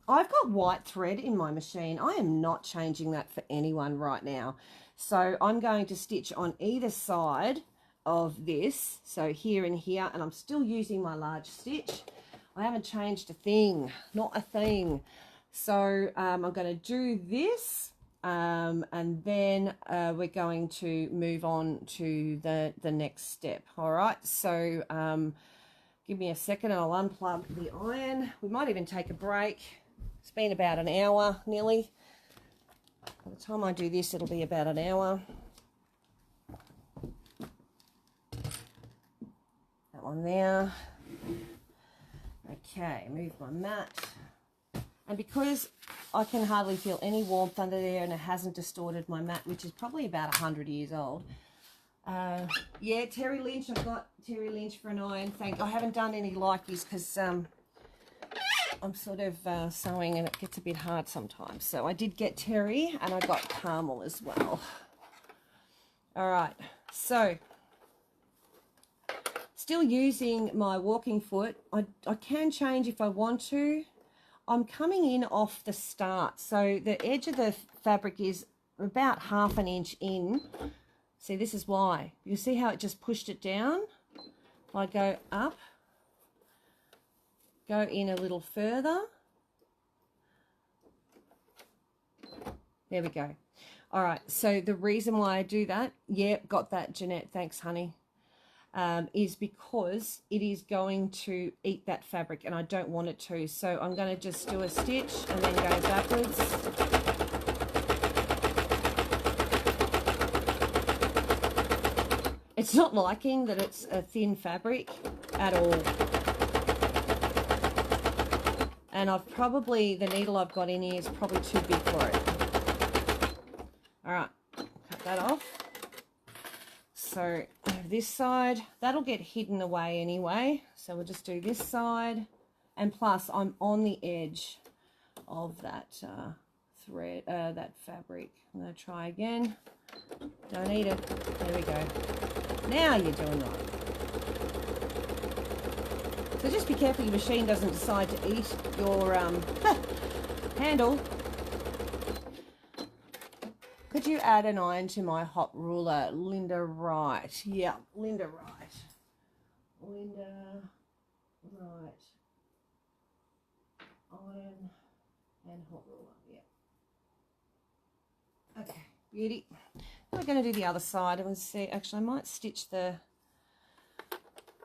S1: I've got white thread in my machine. I am not changing that for anyone right now. So I'm going to stitch on either side of this, so here and here, and I'm still using my large stitch. I haven't changed a thing, not a thing. So I'm going to do this, and then we're going to move on to the next step. All right, so give me a second and I'll unplug the iron. We might even take a break. It's been about an hour nearly. By the time I do this, it'll be about an hour. That one there. Okay, move my mat. And because I can hardly feel any warmth under there and it hasn't distorted my mat, which is probably about 100 years old. Yeah, Terry Lynch, I've got Terry Lynch for an iron. I haven't done any likeys because I'm sort of sewing and it gets a bit hard sometimes. So I did get Terry and I got Carmel as well. All right, so still using my walking foot. I can change if I want to. I'm coming in off the start, so the edge of the fabric is about 1/2 inch in. See, this is why. You see how it just pushed it down? If I go up, go in a little further. There we go. All right, so the reason why I do that, yeah, got that, Jeanette, thanks, honey, is because it is going to eat that fabric and I don't want it to. So I'm going to just do a stitch and then go backwards. It's not liking that it's a thin fabric at all. And the needle I've got in here is probably too big for it. All right, cut that off. So this side, that'll get hidden away anyway. So we'll just do this side. And plus I'm on the edge of that thread, that fabric. I'm going to try again. Don't eat it. There we go. Now you're doing right. So just be careful your machine doesn't decide to eat your handle. Could you add an iron to my hot ruler? Linda Wright. Yeah, Linda Wright. Linda Wright. Iron and hot ruler. Yeah. Okay, beauty. We're going to do the other side and we'll see. Actually, I might stitch the...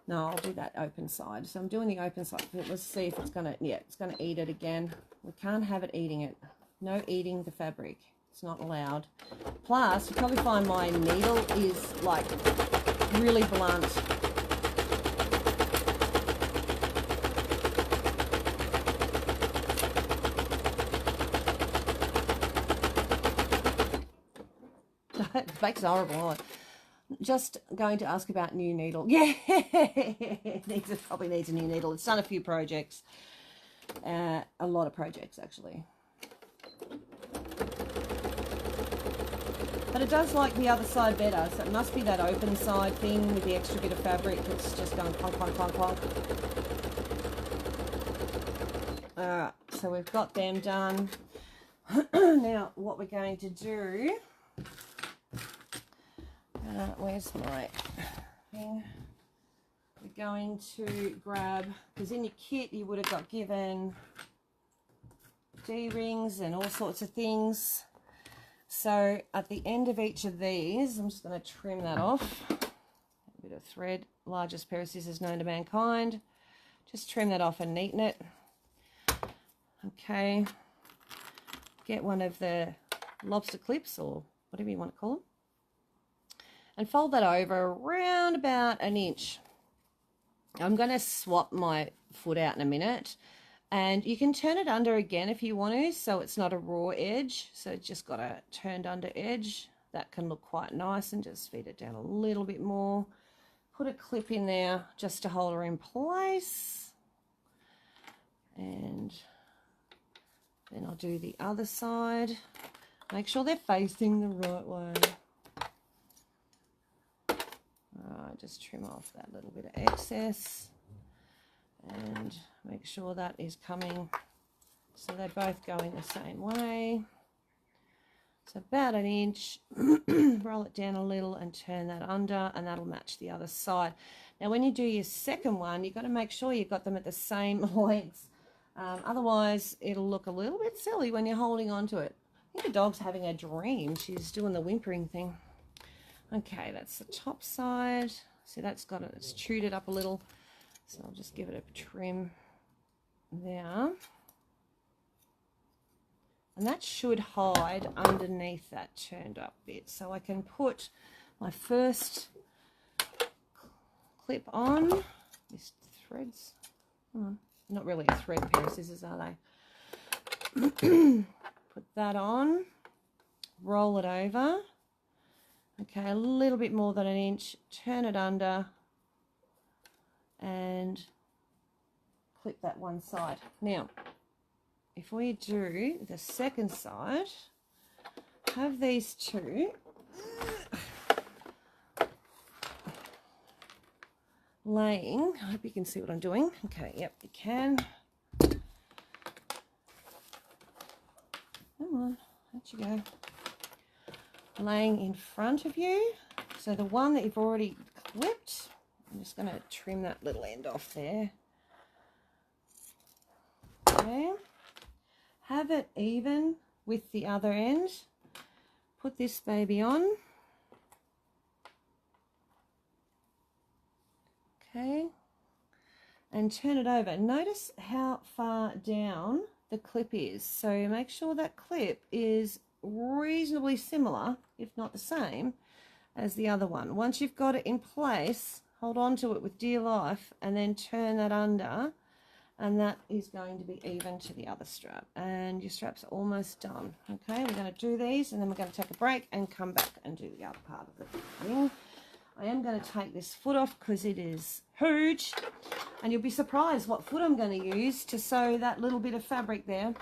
S1: No, I'll do that open side. So I'm doing the open side. Let's see if it's going to... Yeah, it's going to eat it again. We can't have it eating it. No eating the fabric. It's not allowed. Plus, you probably find my needle is like really blunt. It makes a horrible noise. Just going to ask about new needle. Yeah, it probably needs a new needle. It's done a few projects. A lot of projects, actually. But it does like the other side better, so it must be that open side thing with the extra bit of fabric that's just going clonk, clonk, clonk, clonk. Alright, so we've got them done. Now, what we're going to do... where's my thing? we're going to grab, because in your kit you would have got given D-rings and all sorts of things. So at the end of each of these, I'm just going to trim that off. A bit of thread, largest pair of scissors known to mankind. Just trim that off and neaten it. Okay. Get one of the lobster clips or whatever you want to call them. And fold that over around about an inch. I'm going to swap my foot out in a minute. And you can turn it under again if you want to, so it's not a raw edge. So it's just got a turned under edge. That can look quite nice, and just feed it down a little bit more. Put a clip in there just to hold her in place. And then I'll do the other side. Make sure they're facing the right way. Just trim off that little bit of excess. And make sure that is coming so they both go in the same way. So about an inch. Roll it down a little and turn that under, and that'll match the other side. Now when you do your second one, you've got to make sure you've got them at the same lengths. Otherwise it'll look a little bit silly when you're holding on to it. I think the dog's having a dream. She's doing the whimpering thing. Okay, that's the top side. See, that's got it, it's chewed it up a little. So I'll just give it a trim there. And that should hide underneath that turned up bit. So I can put my first clip on. These threads, not really a thread pair of scissors, are they? Put that on, roll it over. Okay, a little bit more than an inch, turn it under, and clip that one side. Now, if we do the second side, have these two laying. I hope you can see what I'm doing. Okay, yep, you can. Come on, out you go. Laying in front of you. So the one that you've already clipped, I'm just going to trim that little end off there. Okay. Have it even with the other end. Put this baby on. Okay. And turn it over. Notice how far down the clip is. So make sure that clip is reasonably similar, if not the same, as the other one. Once you've got it in place, hold on to it with dear life and then turn that under, and that is going to be even to the other strap. And your strap's almost done. Okay, we're going to do these and then we're going to take a break and come back and do the other part of the thing. I am going to take this foot off because it is huge, and you'll be surprised what foot I'm going to use to sew that little bit of fabric there.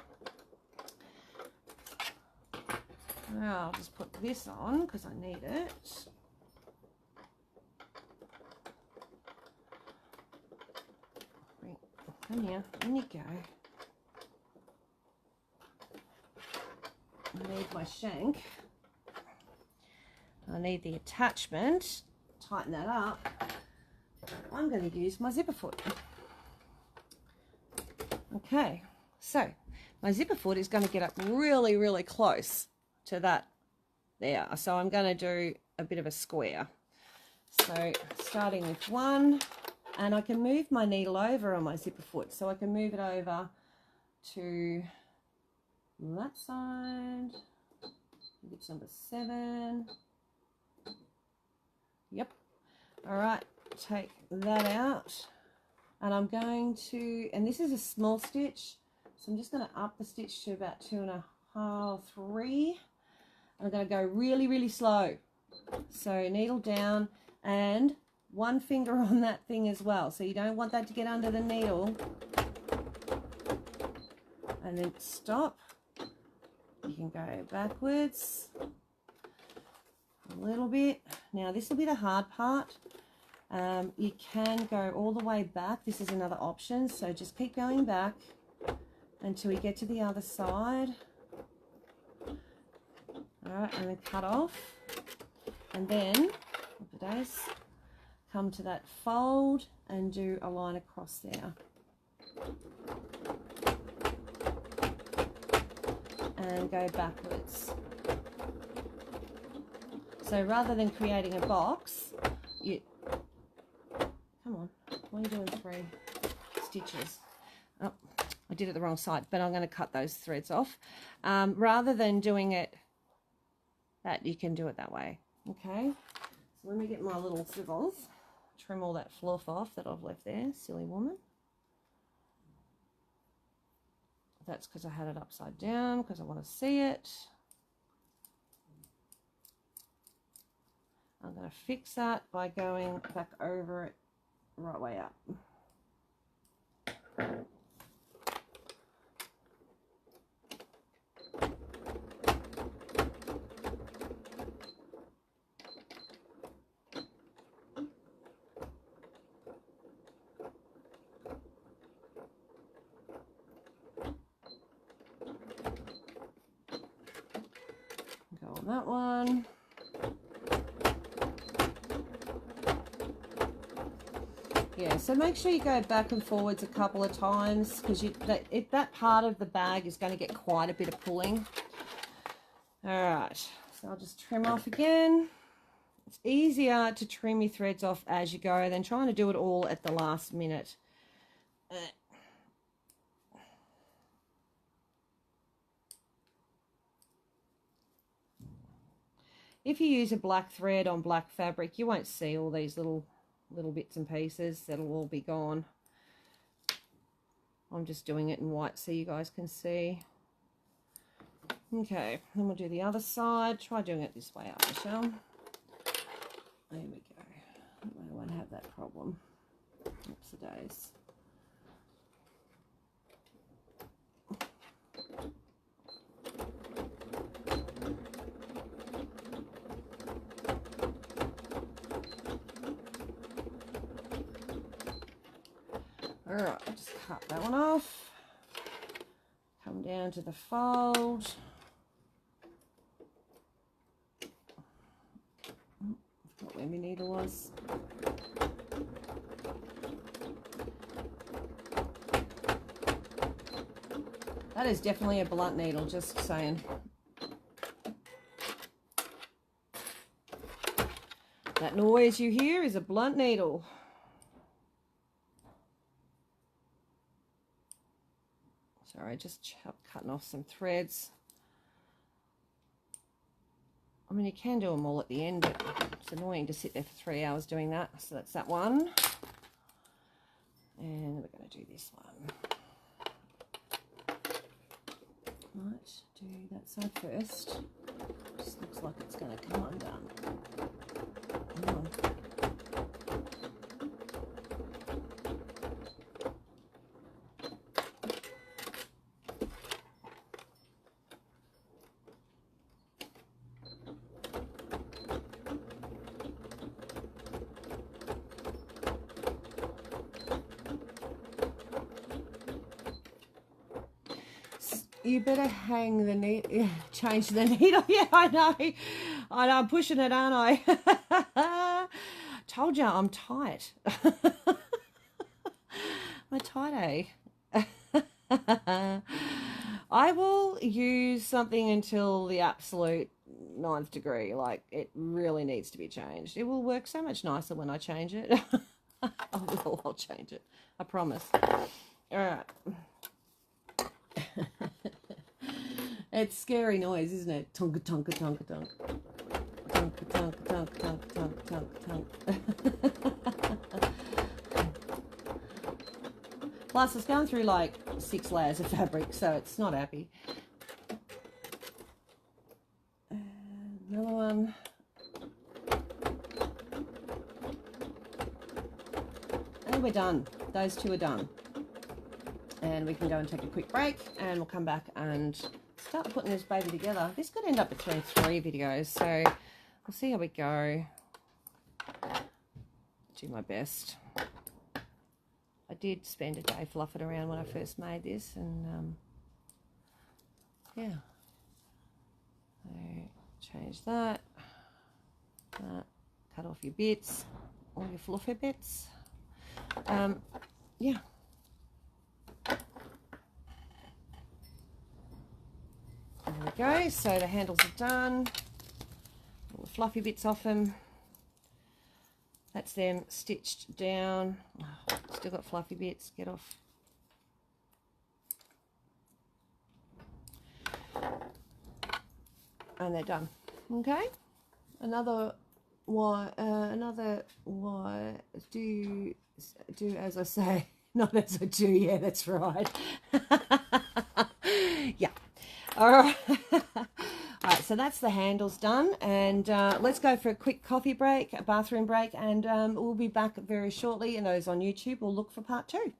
S1: Now I'll just put this on because I need it. Come here, in you go. I need my shank. I need the attachment. Tighten that up. I'm going to use my zipper foot. Okay, so my zipper foot is going to get up really, really close to that there. So I'm going to do a bit of a square. So starting with one, and I can move my needle over on my zipper foot. So I can move it over to that side. I think it's number 7. Yep. All right, take that out. And I'm going to, and this is a small stitch, so I'm just going to up the stitch to about 2.5, 3. I'm going to go really, really slow. So needle down and one finger on that thing as well. So you don't want that to get under the needle. And then stop. You can go backwards a little bit. Now this will be the hard part. You can go all the way back. This is another option. So just keep going back until we get to the other side. All right, and then cut off, and then come come to that fold and do a line across there. And go backwards. So rather than creating a box, come on, why are you doing 3 stitches? Oh, I did it the wrong side, but I'm going to cut those threads off. Rather than doing it that, you can do it that way. Okay, so let me get my little scissors, trim all that fluff off that I've left there, silly woman. That's because I had it upside down, because I want to see it. I'm going to fix that by going back over it right way up. Go on that one. Yeah, so make sure you go back and forwards a couple of times, because that part of the bag is going to get quite a bit of pulling. All right, so I'll just trim off again. It's easier to trim your threads off as you go than trying to do it all at the last minute. If you use a black thread on black fabric, you won't see all these little bits and pieces. That'll all be gone. I'm just doing it in white so you guys can see. Okay, then we'll do the other side. Try doing it this way up, Michelle. There we go. I won't have that problem. Oops, the days. Alright, just cut that one off. Come down to the fold. Forgot where my needle was. That is definitely a blunt needle, just saying. That noise you hear is a blunt needle. Sorry, just cutting off some threads. I mean, you can do them all at the end, but it's annoying to sit there for 3 hours doing that. So that's that one. And we're going to do this one. Right, do that side first. Just looks like it's going to come undone. Come on. You better hang the needle, change the needle. Yeah, I know. I'm pushing it, aren't I? Told you I'm tight. My tight, eh? I will use something until the absolute 9th degree. Like, it really needs to be changed. It will work so much nicer when I change it. I'll change it. I promise. All right. It's scary noise, isn't it? Tonka tonka tonka tonk. Tonka tonka tonka tonka tonka tonka tonk. Plus, it's going through like 6 layers of fabric, so it's not happy. Another one. And we're done. Those 2 are done. And we can go and take a quick break, and we'll come back and start putting this baby together. This could end up between 3 videos, so we'll see how we go. Do my best. I did spend a day fluffing around when I first made this, and yeah. So change that, cut off your bits. all your fluffy bits. Yeah. There we go. So the handles are done. All the fluffy bits off them. That's them stitched down. Oh, still got fluffy bits. Get off. And they're done. Okay. Another why do as I say, not as I do. Yeah, that's right. Yeah. All right. All right, so that's the handles done, and let's go for a quick coffee break, a bathroom break, and we'll be back very shortly. And those on YouTube will look for part 2.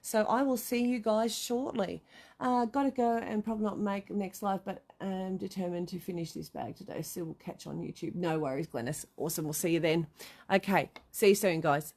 S1: So I will see you guys shortly. Got to go and probably not make next live, but I'm determined to finish this bag today, so we'll catch on YouTube. No worries, Glennis. Awesome. We'll see you then. Okay, see you soon, guys.